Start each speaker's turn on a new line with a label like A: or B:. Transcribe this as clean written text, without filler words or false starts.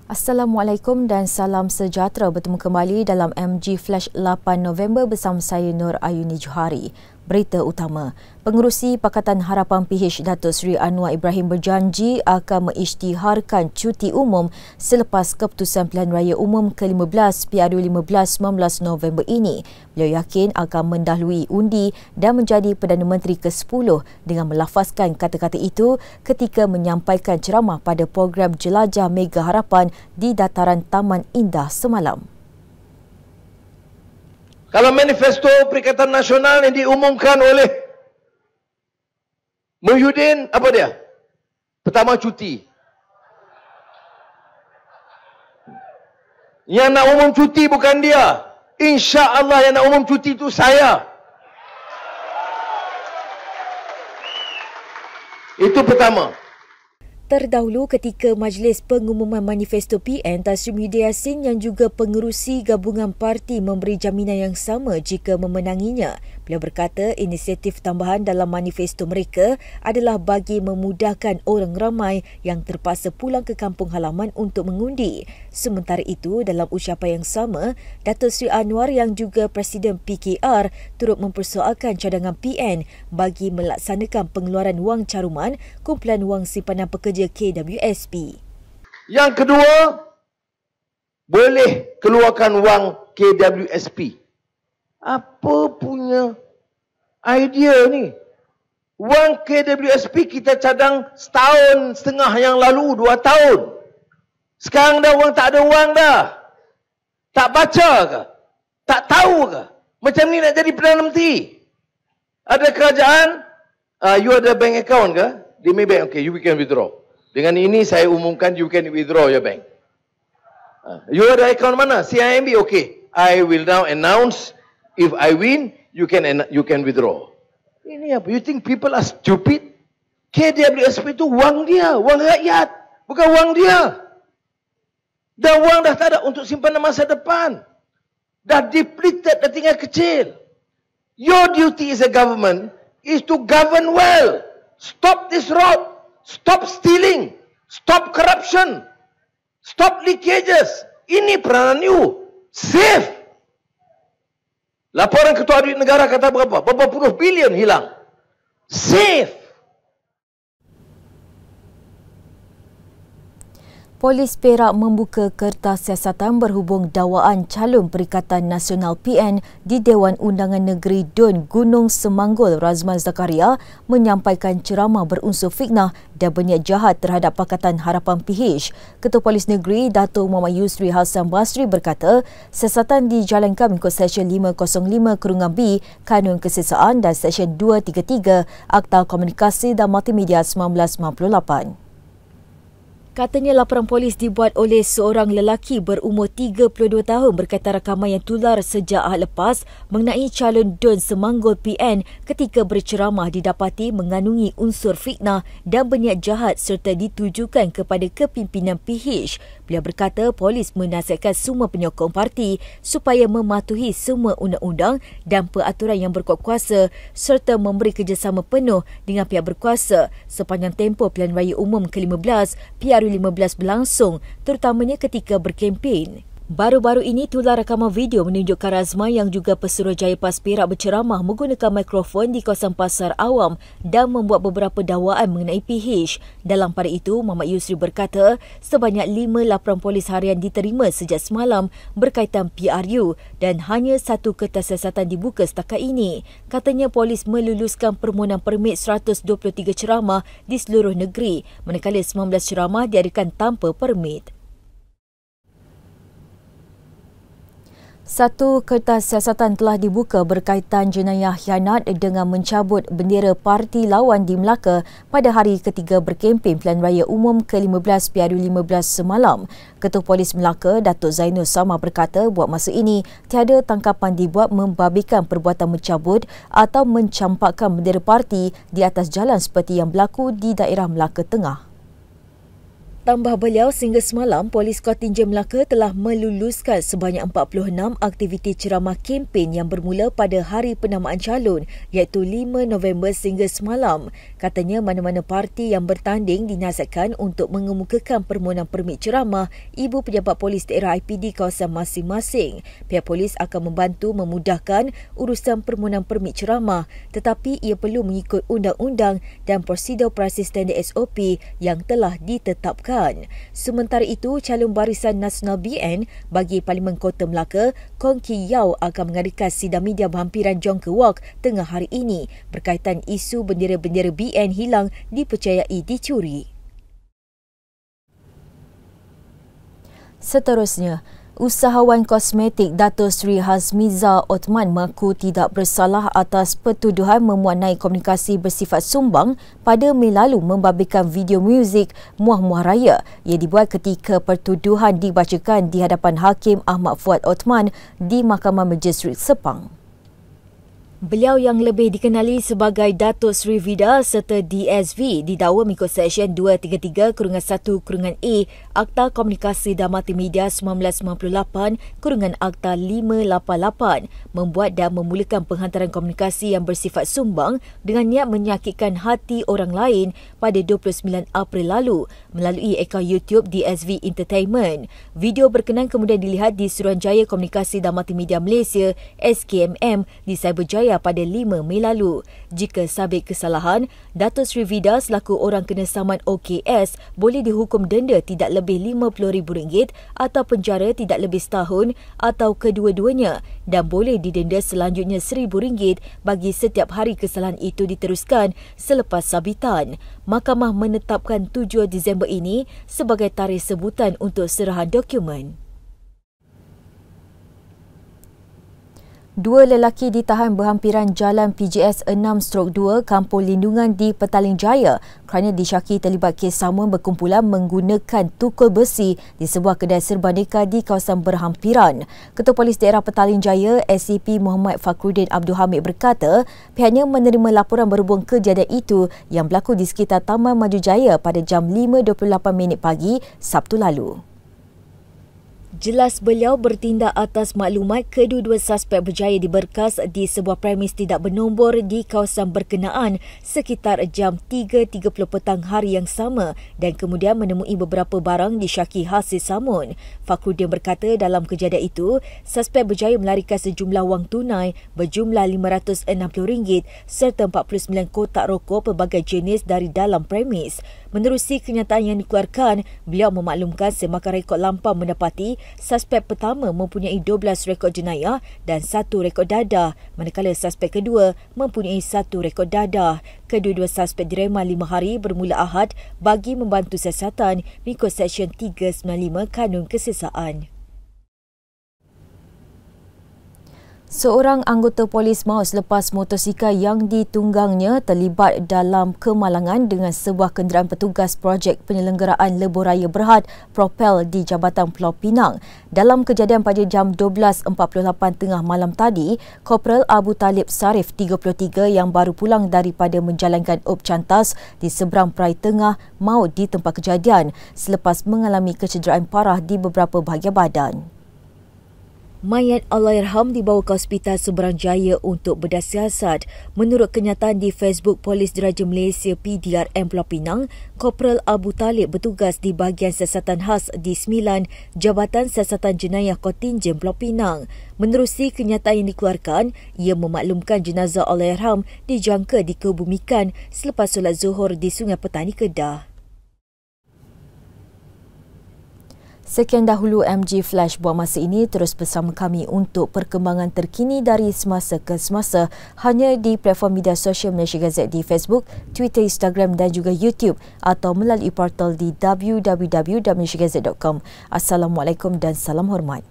A: Assalamualaikum dan salam sejahtera. Bertemu kembali dalam MG Flash 8 November bersama saya Nur Ayuni Johari. Berita utama, Pengerusi Pakatan Harapan PH Datuk Seri Anwar Ibrahim berjanji akan mengisytiharkan cuti umum selepas keputusan Pilihan Raya Umum ke-15 PRU15 19 November ini. Beliau yakin akan mendahului undi dan menjadi Perdana Menteri ke-10 dengan melafazkan kata-kata itu ketika menyampaikan ceramah pada program Jelajah Mega Harapan di Dataran Taman Indah semalam.
B: Kalau manifesto Perikatan Nasional yang diumumkan oleh Muhyiddin, apa dia? Pertama, cuti. Yang nak umum cuti bukan dia. Insya-Allah yang nak umum cuti itu saya. Itu pertama.
A: Terdahulu ketika Majlis Pengumuman Manifesto PN, Tan Sri Muhyiddin Yassin yang juga pengerusi gabungan parti memberi jaminan yang sama jika memenanginya. Beliau berkata inisiatif tambahan dalam manifesto mereka adalah bagi memudahkan orang ramai yang terpaksa pulang ke kampung halaman untuk mengundi. Sementara itu, dalam ucapan yang sama, Datuk Seri Anwar yang juga Presiden PKR turut mempersoalkan cadangan PN bagi melaksanakan pengeluaran wang caruman kumpulan wang simpanan pekerja KWSP.
B: Yang kedua, boleh keluarkan wang KWSP. Apa punya idea ni? Wang KWSP kita cadang setahun setengah yang lalu, 2 tahun. Sekarang dah wang tak ada wang dah. Tak baca ke? Tak tahu ke? Macam ni nak jadi Perdana Menteri? Ada kerajaan, you ada bank account ke? Di Maybank, okay, you can withdraw. Dengan ini saya umumkan you can withdraw your bank. You ada account mana? CIMB, okay. I will now announce if I win, you can withdraw. Ini apa? You think people are stupid? KWSP itu wang dia, wang rakyat, bukan wang dia. Dah wang dah tak ada untuk simpanan masa depan. Dah depleted, dah tinggal kecil. Your duty as a government is to govern well. Stop this rot. Stop stealing. Stop corruption. Stop leakages. Ini peranan you. Save. Laporan Ketua Audit Negara kata berapa? Berapa puluh bilion hilang. Save.
A: Polis Perak membuka kertas siasatan berhubung dakwaan calon Perikatan Nasional PN di Dewan Undangan Negeri Dun Gunung Semanggul Razman Zakaria menyampaikan ceramah berunsur fitnah dan berniat jahat terhadap Pakatan Harapan PH. Ketua Polis Negeri Dato' Muhammad Yusri Hassan Basri berkata siasatan dijalankan mengikut Seksyen 505(b) Kanun Kesesaan dan Seksyen 233 Akta Komunikasi dan Multimedia 1998. Katanya laporan polis dibuat oleh seorang lelaki berumur 32 tahun berkaitan rakaman yang tular sejak Ahad lepas mengenai calon Dun Semanggul PN ketika berceramah didapati mengandungi unsur fitnah dan berniat jahat serta ditujukan kepada kepimpinan PH. Beliau berkata polis menasihatkan semua penyokong parti supaya mematuhi semua undang-undang dan peraturan yang berkuat kuasa serta memberi kerjasama penuh dengan pihak berkuasa sepanjang tempoh Pilihan Raya Umum ke-15 PRU15 berlangsung, terutamanya ketika berkempen. Baru-baru ini tular rakaman video menunjukkan Razman yang juga Pesuruhjaya PAS Perak berceramah menggunakan mikrofon di kawasan Pasar Awam dan membuat beberapa dakwaan mengenai PH. Dalam pada itu, Muhammad Yusri berkata sebanyak 5 laporan polis harian diterima sejak semalam berkaitan PRU dan hanya 1 kertas siasatan dibuka setakat ini. Katanya polis meluluskan permohonan permit 123 ceramah di seluruh negeri, manakala 19 ceramah diadakan tanpa permit. 1 kertas siasatan telah dibuka berkaitan jenayah khianat dengan mencabut bendera parti lawan di Melaka pada hari ketiga berkempen Pilihan Raya Umum ke-15 PRU15 semalam. Ketua Polis Melaka, Datuk Zainul Samar berkata buat masa ini tiada tangkapan dibuat membabikan perbuatan mencabut atau mencampakkan bendera parti di atas jalan seperti yang berlaku di daerah Melaka Tengah. Tambah beliau, sehingga semalam, Polis Kontingen Melaka telah meluluskan sebanyak 46 aktiviti ceramah kempen yang bermula pada hari penamaan calon iaitu 5 November sehingga semalam. Katanya mana-mana parti yang bertanding dinasihatkan untuk mengemukakan permohonan permit ceramah Ibu Pejabat Polis Daerah IPD kawasan masing-masing. Pihak polis akan membantu memudahkan urusan permohonan permit ceramah, tetapi ia perlu mengikut undang-undang dan prosedur operasi standard SOP yang telah ditetapkan. Sementara itu, calon Barisan Nasional BN bagi Parlimen Kota Melaka, Kong Ki Yao akan mengadakan sidang media berhampiran Jong Kewak tengah hari ini berkaitan isu bendera-bendera BN hilang dipercayai dicuri. Seterusnya, usahawan kosmetik Dato' Sri Hazmiza Othman mengaku tidak bersalah atas pertuduhan memuat naik komunikasi bersifat sumbang pada Mei lalu membabitkan video muzik Muah-Muah Raya yang dibuat ketika pertuduhan dibacakan di hadapan Hakim Ahmad Fuad Othman di Mahkamah Majistret Sepang. Beliau yang lebih dikenali sebagai Dato' Sri Vida serta DSV didakwa mengikut Seksyen 233-1-A Akta Komunikasi dan Multimedia 1998-Akta 588 membuat dan memulakan penghantaran komunikasi yang bersifat sumbang dengan niat menyakitkan hati orang lain pada 29 April lalu melalui akaun YouTube DSV Entertainment. Video berkenaan kemudian dilihat di Suruhanjaya Komunikasi dan Multimedia Malaysia SKMM di Cyberjaya pada 5 Mei lalu. Jika sabit kesalahan, Dato' Sri Vida selaku orang kena saman OKS boleh dihukum denda tidak lebih RM50,000 atau penjara tidak lebih setahun atau kedua-duanya dan boleh didenda selanjutnya RM1,000 bagi setiap hari kesalahan itu diteruskan selepas sabitan. Mahkamah menetapkan 7 Disember ini sebagai tarikh sebutan untuk serahan dokumen. Dua lelaki ditahan berhampiran Jalan PJS 6/2 Kampung Lindungan di Petaling Jaya kerana disyaki terlibat kes samuan berkumpulan menggunakan tukul besi di sebuah kedai serbandeka di kawasan berhampiran. Ketua Polis Daerah Petaling Jaya SCP Muhammad Fakhruddin Abdul Hamid berkata pihaknya menerima laporan berhubung kejadian itu yang berlaku di sekitar Taman Maju Jaya pada jam 5.28 pagi Sabtu lalu. Jelas beliau bertindak atas maklumat kedua-dua suspek berjaya diberkas di sebuah premis tidak bernombor di kawasan berkenaan sekitar jam 3.30 petang hari yang sama dan kemudian menemui beberapa barang disyaki hasil samun. Fakhruddin berkata dalam kejadian itu, suspek berjaya melarikan sejumlah wang tunai berjumlah RM560 serta 49 kotak rokok pelbagai jenis dari dalam premis. Menerusi kenyataan yang dikeluarkan, beliau memaklumkan semakan rekod lampau mendapati suspek pertama mempunyai 12 rekod jenayah dan 1 rekod dadah, manakala suspek kedua mempunyai 1 rekod dadah. Kedua-dua suspek direman 5 hari bermula Ahad bagi membantu siasatan mengikut Seksyen 395 Kanun Kesesaan. Seorang anggota polis maut selepas motosikal yang ditunggangnya terlibat dalam kemalangan dengan sebuah kenderaan petugas projek penyelenggaraan Lebuh Raya Berhad Propel di Jabatan Pulau Pinang. Dalam kejadian pada jam 12.48 tengah malam tadi, Korporal Abu Talib Sarif 33 yang baru pulang daripada menjalankan op cantas di seberang Perai Tengah maut di tempat kejadian selepas mengalami kecederaan parah di beberapa bahagian badan. Mayat Allahyarham dibawa ke Hospital Seberang Jaya untuk bedah siasat. Menurut kenyataan di Facebook Polis Diraja Malaysia PDRM Pulau Pinang, Korporal Abu Talib bertugas di bahagian siasatan khas di 9 Jabatan Siasatan Jenayah Kontingen Pulau Pinang. Menerusi kenyataan yang dikeluarkan, ia memaklumkan jenazah Allahyarham dijangka dikebumikan selepas solat Zuhur di Sungai Petani, Kedah. Sekian dahulu MG Flash buat masa ini. Terus bersama kami untuk perkembangan terkini dari semasa ke semasa hanya di platform media sosial Malaysia Gazette di Facebook, Twitter, Instagram dan juga YouTube atau melalui portal di www.malaysiagazette.com. Assalamualaikum dan salam hormat.